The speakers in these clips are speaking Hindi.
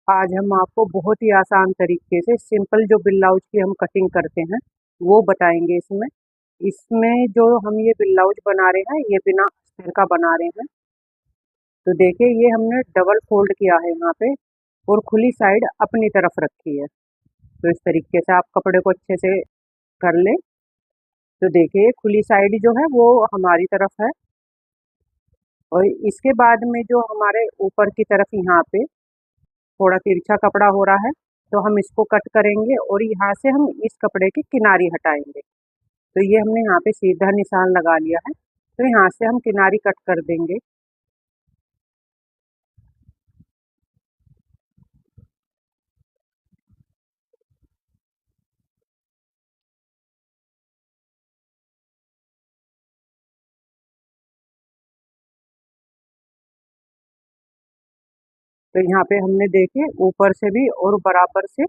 आज हम आपको बहुत ही आसान तरीके से सिंपल जो ब्लाउज की हम कटिंग करते हैं वो बताएंगे। इसमें इसमें जो हम ये ब्लाउज बना रहे हैं ये बिना अस्तर का बना रहे हैं। तो देखिए ये हमने डबल फोल्ड किया है यहाँ पे और खुली साइड अपनी तरफ रखी है। तो इस तरीके से आप कपड़े को अच्छे से कर लें। तो देखिए खुली साइड जो है वो हमारी तरफ है और इसके बाद में जो हमारे ऊपर की तरफ यहाँ पे थोड़ा तिरछा कपड़ा हो रहा है तो हम इसको कट करेंगे और यहाँ से हम इस कपड़े की किनारी हटाएंगे। तो ये हमने यहाँ पे सीधा निशान लगा लिया है, तो यहाँ से हम किनारी कट कर देंगे। तो यहाँ पे हमने देखे ऊपर से भी और बराबर से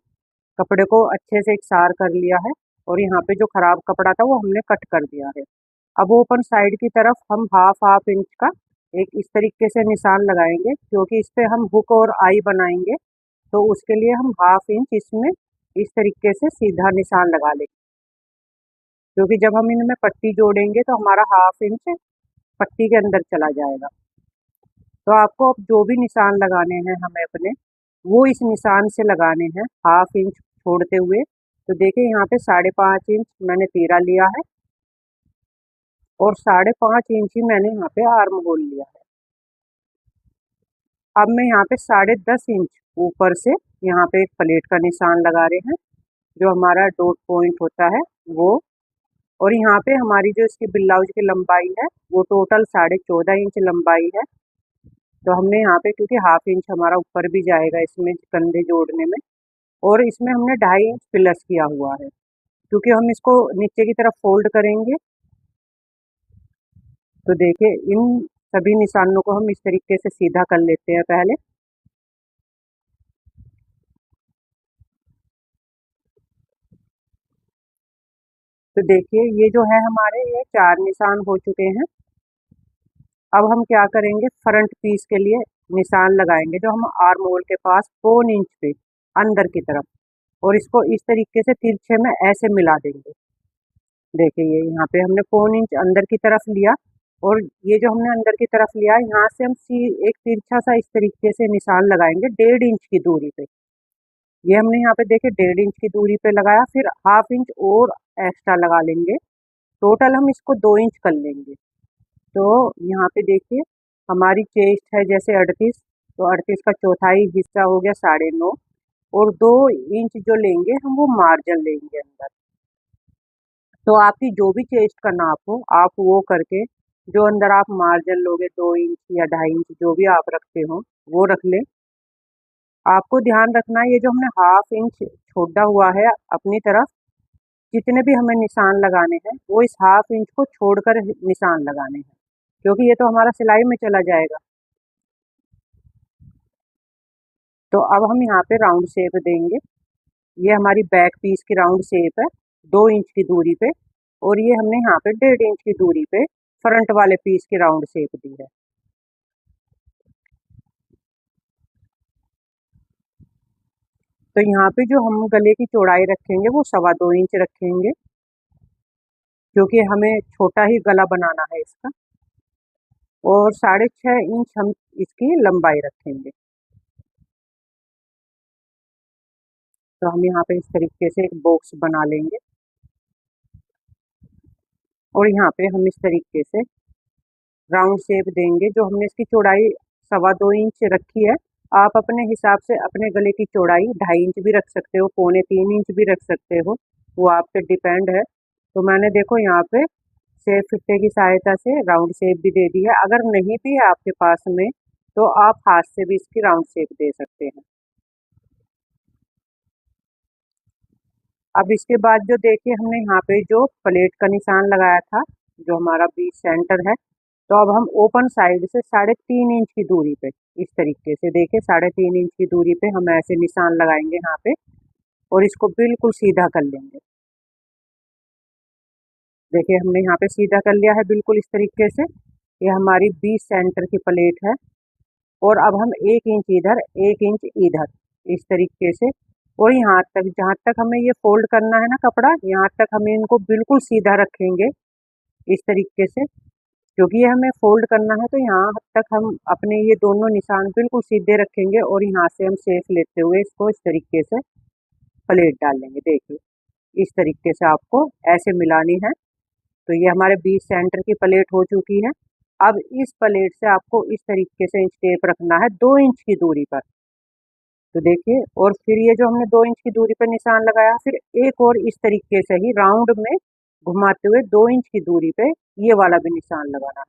कपड़े को अच्छे से इकसार कर लिया है और यहाँ पे जो खराब कपड़ा था वो हमने कट कर दिया है। अब ओपन साइड की तरफ हम हाफ हाफ इंच का एक इस तरीके से निशान लगाएंगे, क्योंकि इस पे हम हुक और आई बनाएंगे। तो उसके लिए हम हाफ इंच इसमें इस तरीके से सीधा निशान लगा लेंगे, क्योंकि जब हम इनमें पट्टी जोड़ेंगे तो हमारा हाफ इंच पट्टी के अंदर चला जाएगा। तो आपको अब जो भी निशान लगाने हैं हमें अपने, वो इस निशान से लगाने हैं हाफ इंच छोड़ते हुए। तो देखिए यहाँ पे 5.5 इंच मैंने तीरा लिया है और 5.5 इंच ही मैंने यहाँ पे आर्म होल लिया है। अब मैं यहाँ पे 10.5 इंच ऊपर से यहाँ पे एक प्लेट का निशान लगा रहे हैं, जो हमारा डॉट पॉइंट होता है वो। और यहाँ पे हमारी जो इसकी ब्लाउज की लंबाई है वो टोटल 14.5 इंच लंबाई है। तो हमने यहाँ पे क्योंकि हाफ इंच हमारा ऊपर भी जाएगा इसमें कंधे जोड़ने में, और इसमें हमने 2.5 इंच प्लस किया हुआ है, क्योंकि हम इसको नीचे की तरफ फोल्ड करेंगे। तो देखिए इन सभी निशानों को हम इस तरीके से सीधा कर लेते हैं पहले। तो देखिए ये जो है हमारे ये 4 निशान हो चुके हैं। अब हम क्या करेंगे, फ्रंट पीस के लिए निशान लगाएंगे जो हम आर्म होल के पास 1.25 इंच पे अंदर की तरफ, और इसको इस तरीके से तिरछे में ऐसे मिला देंगे। देखिए ये यहाँ पे हमने 1.25 इंच अंदर की तरफ लिया और ये जो हमने अंदर की तरफ लिया यहाँ से हम एक तिरछा सा इस तरीके से निशान लगाएंगे 1.5 इंच की दूरी पे। ये हमने यहाँ पे देखिए 1.5 इंच की दूरी पे लगाया, फिर हाफ इंच और एक्स्ट्रा लगा लेंगे। टोटल हम इसको 2 इंच कर लेंगे। तो यहाँ पे देखिए हमारी चेस्ट है जैसे 38, तो 38 का चौथाई हिस्सा हो गया 9.5, और 2 इंच जो लेंगे हम वो मार्जिन लेंगे अंदर। तो आपकी जो भी चेस्ट का नाप हो आप वो करके जो अंदर आप मार्जिन लोगे 2 इंच या 2.5 इंच जो भी आप रखते हो वो रख लें। आपको ध्यान रखना है ये जो हमने हाफ इंच छोड़ा हुआ है अपनी तरफ, जितने भी हमें निशान लगाने हैं वो इस हाफ इंच को छोड़कर निशान लगाने हैं, क्योंकि ये तो हमारा सिलाई में चला जाएगा। तो अब हम यहाँ पे राउंड शेप देंगे। ये हमारी बैक पीस की राउंड शेप है 2 इंच की दूरी पे, और ये हमने यहाँ पे 1.5 इंच की दूरी पे फ्रंट वाले पीस की राउंड शेप दी है। तो यहाँ पे जो हम गले की चौड़ाई रखेंगे वो 2.25 इंच रखेंगे, क्योंकि हमें छोटा ही गला बनाना है इसका, और 6.5 इंच हम इसकी लंबाई रखेंगे। तो हम यहाँ पे इस तरीके से एक बॉक्स बना लेंगे और यहाँ पे हम इस तरीके से राउंड शेप देंगे। जो हमने इसकी चौड़ाई 2.25 इंच रखी है, आप अपने हिसाब से अपने गले की चौड़ाई 2.5 इंच भी रख सकते हो, 2.25 इंच भी रख सकते हो, वो आप पे डिपेंड है। तो मैंने देखो यहाँ पे शेप फित्ते की सहायता से राउंड शेप भी दे दी है। अगर नहीं भी है आपके पास में तो आप हाथ से भी इसकी राउंड शेप दे सकते हैं। अब इसके बाद जो देखिए हमने यहाँ पे जो प्लेट का निशान लगाया था जो हमारा बीच सेंटर है, तो अब हम ओपन साइड से 3.5 इंच की दूरी पे इस तरीके से देखिए 3.5 इंच की दूरी पे हम ऐसे निशान लगाएंगे यहाँ पे, और इसको बिल्कुल सीधा कर लेंगे। देखिए हमने यहाँ पे सीधा कर लिया है बिल्कुल इस तरीके से। ये हमारी बीच सेंटर की प्लेट है, और अब हम 1 इंच इधर 1 इंच इधर इस तरीके से। और यहाँ तक, जहाँ तक हमें ये फोल्ड करना है ना कपड़ा, यहाँ तक हमें इनको बिल्कुल सीधा रखेंगे इस तरीके से, क्योंकि ये हमें फोल्ड करना है। तो यहाँ तक हम अपने ये दोनों निशान बिल्कुल सीधे रखेंगे और यहाँ से हम सेफ लेते हुए इसको इस तरीके से प्लेट डालेंगे। देखिए इस तरीके से आपको ऐसे मिलानी है। तो ये हमारे बीच सेंटर की प्लेट हो चुकी है। अब इस प्लेट से आपको इस तरीके से इंच टेप रखना है 2 इंच की दूरी पर। तो देखिए, और फिर ये जो हमने 2 इंच की दूरी पर निशान लगाया, फिर एक और इस तरीके से ही राउंड में घुमाते हुए 2 इंच की दूरी पे ये वाला भी निशान लगाना है।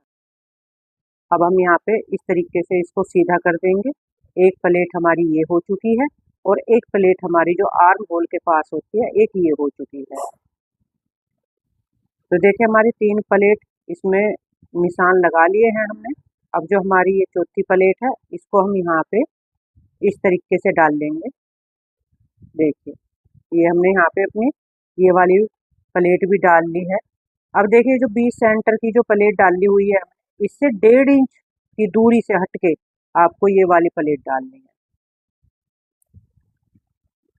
अब हम यहाँ पे इस तरीके से इसको सीधा कर देंगे। एक प्लेट हमारी ये हो चुकी है और एक प्लेट हमारी जो आर्म होल के पास होती है, एक ये हो चुकी है। तो देखिए हमारी 3 प्लेट इसमें निशान लगा लिए हैं हमने। अब जो हमारी ये चौथी प्लेट है, इसको हम यहाँ पे इस तरीके से डाल लेंगे। देखिए ये हमने यहाँ पे अपनी ये वाली प्लेट भी डाल ली है। अब देखिए जो बीच सेंटर की जो प्लेट डाली हुई है, इससे 1.5 इंच की दूरी से हटके आपको ये वाली प्लेट डालनी है।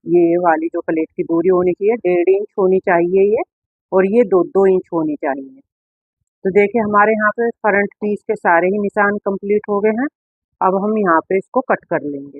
ये वाली जो प्लेट की दूरी होनी चाहिए 1.5 इंच होनी चाहिए ये, और ये 2-2 इंच होनी चाहिए। तो देखिए हमारे यहाँ पे फ्रंट पीस के सारे ही निशान कंप्लीट हो गए हैं। अब हम यहाँ पे इसको कट कर लेंगे।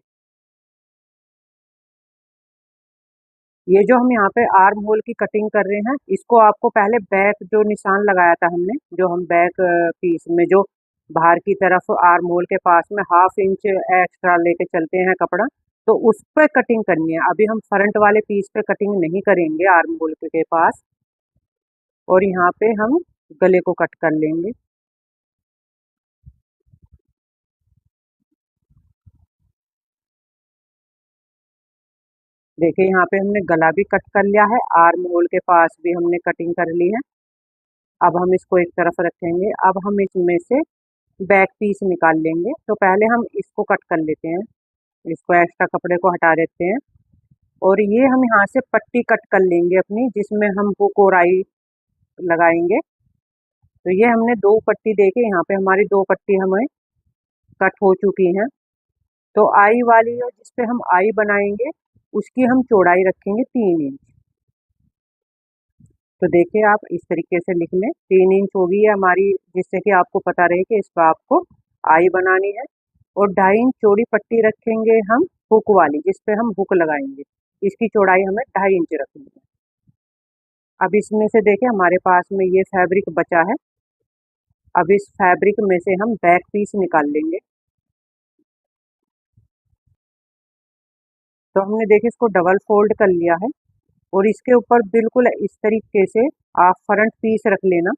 ये जो हम यहाँ पे आर्म होल की कटिंग कर रहे हैं, इसको आपको पहले बैक जो निशान लगाया था हमने, जो हम बैक पीस में जो बाहर की तरफ आर्म होल के पास में 1/2 इंच एक्स्ट्रा लेके चलते हैं कपड़ा, तो उस पे कटिंग करनी है। अभी हम फ्रंट वाले पीस पे कटिंग नहीं करेंगे आर्म होल के पास। और यहाँ पे हम गले को कट कर लेंगे। देखिए यहाँ पे हमने गला भी कट कर लिया है, आर्म होल के पास भी हमने कटिंग कर ली है। अब हम इसको एक तरफ रखेंगे। अब हम इसमें से बैक पीस निकाल लेंगे। तो पहले हम इसको कट कर लेते हैं, इसको एक्स्ट्रा कपड़े को हटा देते हैं। और ये हम यहाँ से पट्टी कट कर लेंगे अपनी, जिसमें हम हुक और आई लगाएंगे। तो ये हमने 2 पट्टी देके, यहाँ पे हमारी 2 पट्टी हमें कट हो चुकी हैं। तो आई वाली और जिस पे हम आई बनाएंगे, उसकी हम चौड़ाई रखेंगे 3 इंच। तो देखिए आप इस तरीके से लिख लें, 3 इंच होगी है हमारी, जिससे कि आपको पता रहे कि इस पर आपको आई बनानी है। और 2.5 इंच चौड़ी पट्टी रखेंगे हम हुक वाली, जिस पे हम हुक लगाएंगे। इसकी चौड़ाई हमें 2.5 इंच रखनी है। अब इसमें से देखिए हमारे पास में ये फैब्रिक बचा है। अब इस फैब्रिक में से हम बैक पीस निकाल लेंगे। तो हमने देखिए इसको डबल फोल्ड कर लिया है, और इसके ऊपर बिल्कुल इस तरीके से आप फ्रंट पीस रख लेना।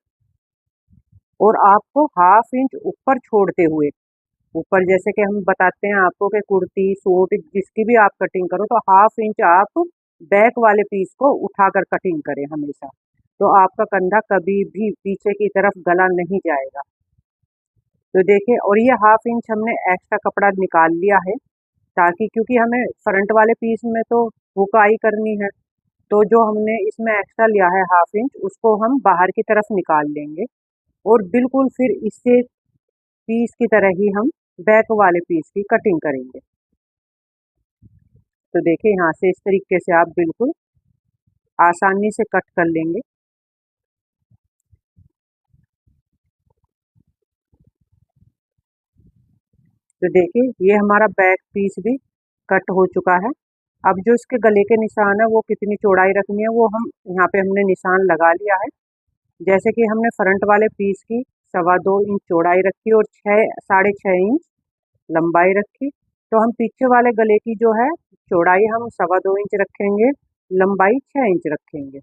और आपको 1/2 इंच ऊपर छोड़ते हुए, ऊपर जैसे कि हम बताते हैं आपको कि कुर्ती सूट जिसकी भी आप कटिंग करो, तो 1/2 इंच आप बैक वाले पीस को उठाकर कटिंग करें हमेशा। तो आपका कंधा कभी भी पीछे की तरफ गला नहीं जाएगा। तो देखिए, और ये 1/2 इंच हमने एक्स्ट्रा कपड़ा निकाल लिया है, ताकि क्योंकि हमें फ्रंट वाले पीस में तो हुकाई करनी है। तो जो हमने इसमें एक्स्ट्रा लिया है 1/2 इंच, उसको हम बाहर की तरफ निकाल लेंगे। और बिल्कुल फिर इससे पीस की तरह ही हम बैक वाले पीस की कटिंग करेंगे। तो देखिए यहाँ से इस तरीके से आप बिल्कुल आसानी से कट कर लेंगे। तो देखिए ये हमारा बैक पीस भी कट हो चुका है। अब जो इसके गले के निशान है, वो कितनी चौड़ाई रखनी है, वो हम यहाँ पे हमने निशान लगा लिया है। जैसे कि हमने फ्रंट वाले पीस की 2.25 इंच चौड़ाई रखी और 6-6.5 इंच लंबाई रखी। तो हम पीछे वाले गले की जो है चौड़ाई हम 2.25 इंच रखेंगे, लंबाई 6 इंच रखेंगे।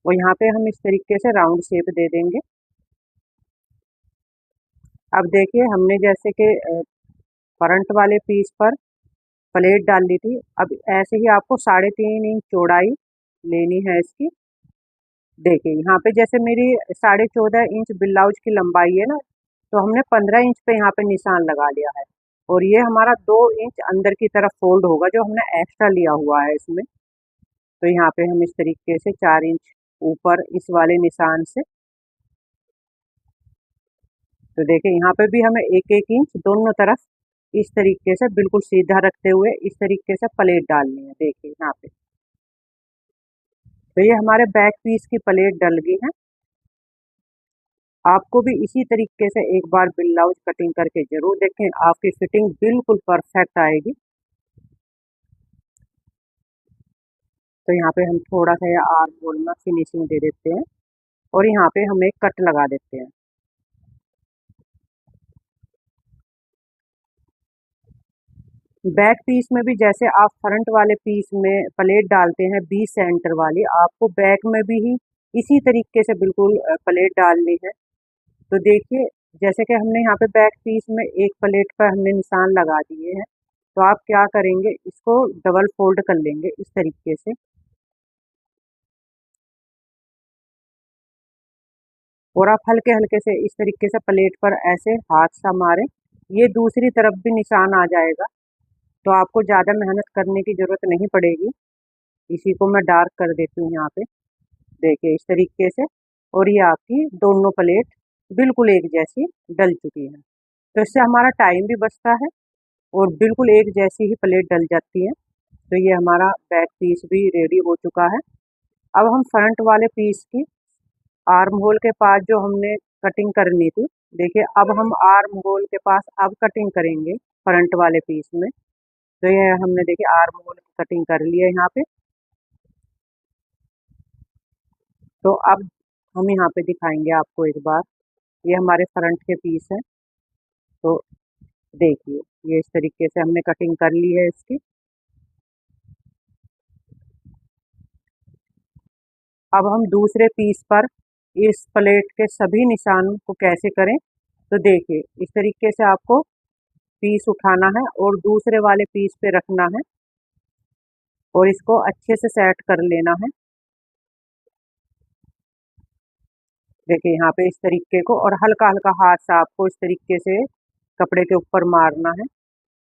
और यहाँ पे हम इस तरीके से राउंड शेप दे देंगे। अब देखिए हमने जैसे कि फ्रंट वाले पीस पर प्लेट डाल ली थी, अब ऐसे ही आपको 3.5 इंच चौड़ाई लेनी है इसकी। देखिए यहाँ पे जैसे मेरी 14.5 इंच ब्लाउज की लंबाई है ना, तो हमने 15 इंच पे यहाँ पे निशान लगा लिया है। और ये हमारा 2 इंच अंदर की तरफ फोल्ड होगा, जो हमने एक्स्ट्रा लिया हुआ है इसमें। तो यहाँ पे हम इस तरीके से 4 इंच ऊपर इस वाले निशान से, तो देखिए यहाँ पे भी हमें 1-1 इंच दोनों तरफ इस तरीके से बिल्कुल सीधा रखते हुए इस तरीके से प्लेट डालनी है। देखिए यहाँ पे, तो ये हमारे बैक पीस की प्लेट डल गई है। आपको भी इसी तरीके से एक बार ब्लाउज कटिंग करके जरूर देखें, आपकी फिटिंग बिल्कुल परफेक्ट आएगी। तो यहाँ पे हम थोड़ा सा आर्म होल में फिनिशिंग दे देते हैं और यहाँ पे हम एक कट लगा देते हैं। बैक पीस में भी जैसे आप फ्रंट वाले पीस में प्लेट डालते हैं 20 सेंटर वाली, आपको बैक में भी ही इसी तरीके से बिल्कुल प्लेट डालनी है। तो देखिए, जैसे कि हमने यहाँ पे बैक पीस में एक प्लेट पर हमने निशान लगा दिए हैं, तो आप क्या करेंगे, इसको डबल फोल्ड कर लेंगे इस तरीके से और आप हल्के हल्के से इस तरीके से प्लेट पर ऐसे हाथ सा मारें, ये दूसरी तरफ भी निशान आ जाएगा। तो आपको ज़्यादा मेहनत करने की ज़रूरत नहीं पड़ेगी। इसी को मैं डार्क कर देती हूँ यहाँ पे, देखिए इस तरीके से। और ये आपकी दोनों प्लेट बिल्कुल एक जैसी डल चुकी है। तो इससे हमारा टाइम भी बचता है और बिल्कुल एक जैसी ही प्लेट डल जाती है। तो ये हमारा बैक पीस भी रेडी हो चुका है। अब हम फ्रंट वाले पीस की आर्म होल के पास जो हमने कटिंग करनी थी, देखिए अब हम आर्म होल के पास अब कटिंग करेंगे फ्रंट वाले पीस में। तो ये हमने देखिए आर्म होल की कटिंग कर ली है यहाँ पे। तो अब हम यहाँ पे दिखाएंगे आपको एक बार, ये हमारे फ्रंट के पीस है। तो देखिए ये इस तरीके से हमने कटिंग कर ली है इसकी। अब हम दूसरे पीस पर इस प्लेट के सभी निशान को कैसे करें, तो देखिए इस तरीके से आपको पीस उठाना है और दूसरे वाले पीस पे रखना है और इसको अच्छे से सेट कर लेना है। देखिए यहाँ पे इस तरीके को, और हल्का हल्का हाथ से आपको इस तरीके से कपड़े के ऊपर मारना है।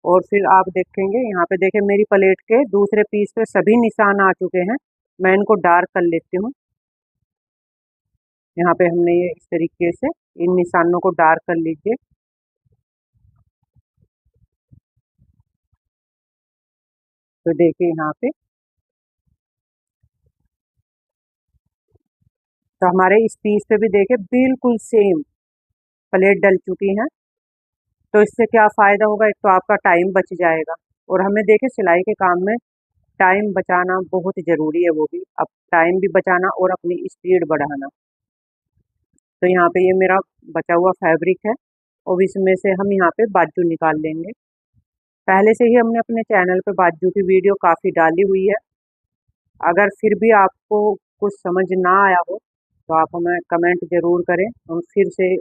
और फिर आप देखेंगे यहाँ पे, देखिए मेरी प्लेट के दूसरे पीस पे सभी निशान आ चुके हैं। मैं इनको डार्क कर लेती हूँ। यहाँ पे हमने ये इस तरीके से इन निशानों को डार्क कर लीजिए। तो देखिए यहाँ पे, तो हमारे इस पीस पे भी देखिए बिल्कुल सेम प्लेट डल चुकी हैं। तो इससे क्या फ़ायदा होगा, एक तो आपका टाइम बच जाएगा और हमें देखिए सिलाई के काम में टाइम बचाना बहुत ज़रूरी है, वो भी अब टाइम भी बचाना और अपनी स्पीड बढ़ाना। तो यहाँ पे ये मेरा बचा हुआ फैब्रिक है और इसमें से हम यहाँ पे बाजू निकाल लेंगे। पहले से ही हमने अपने चैनल पे बाजू की वीडियो काफ़ी डाली हुई है। अगर फिर भी आपको कुछ समझ ना आया हो तो आप हमें कमेंट ज़रूर करें, हम फिर से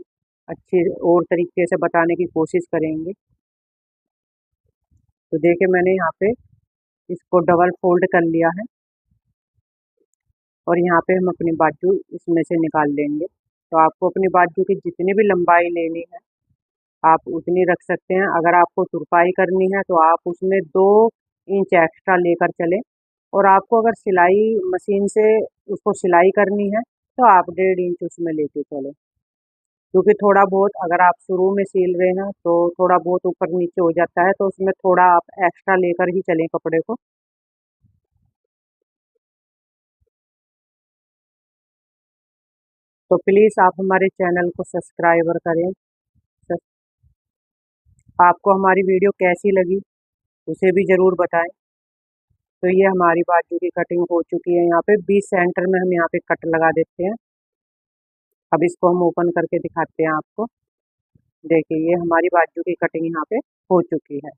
अच्छे और तरीके से बताने की कोशिश करेंगे। तो देखिए मैंने यहाँ पे इसको डबल फोल्ड कर लिया है और यहाँ पे हम अपनी बाजू इसमें से निकाल लेंगे। तो आपको अपनी बाजू की जितनी भी लंबाई लेनी है आप उतनी रख सकते हैं। अगर आपको तुरपाई करनी है तो आप उसमें 2 इंच एक्स्ट्रा लेकर चलें, और आपको अगर सिलाई मशीन से उसको सिलाई करनी है तो आप 1.5 इंच उसमें लेके चलें। क्योंकि थोड़ा बहुत अगर आप शुरू में सिल रहे हैं तो थोड़ा बहुत ऊपर नीचे हो जाता है, तो उसमें थोड़ा आप एक्स्ट्रा लेकर ही चलें कपड़े को। तो प्लीज़ आप हमारे चैनल को सब्सक्राइबर करें। सस- आपको हमारी वीडियो कैसी लगी उसे भी ज़रूर बताएं। तो ये हमारी बाजू की कटिंग हो चुकी है। यहाँ पे 20 सेंटर में हम यहाँ पे कट लगा देते हैं। अब इसको हम ओपन करके दिखाते हैं आपको। देखिए ये हमारी बाजू की कटिंग यहाँ पे हो चुकी है।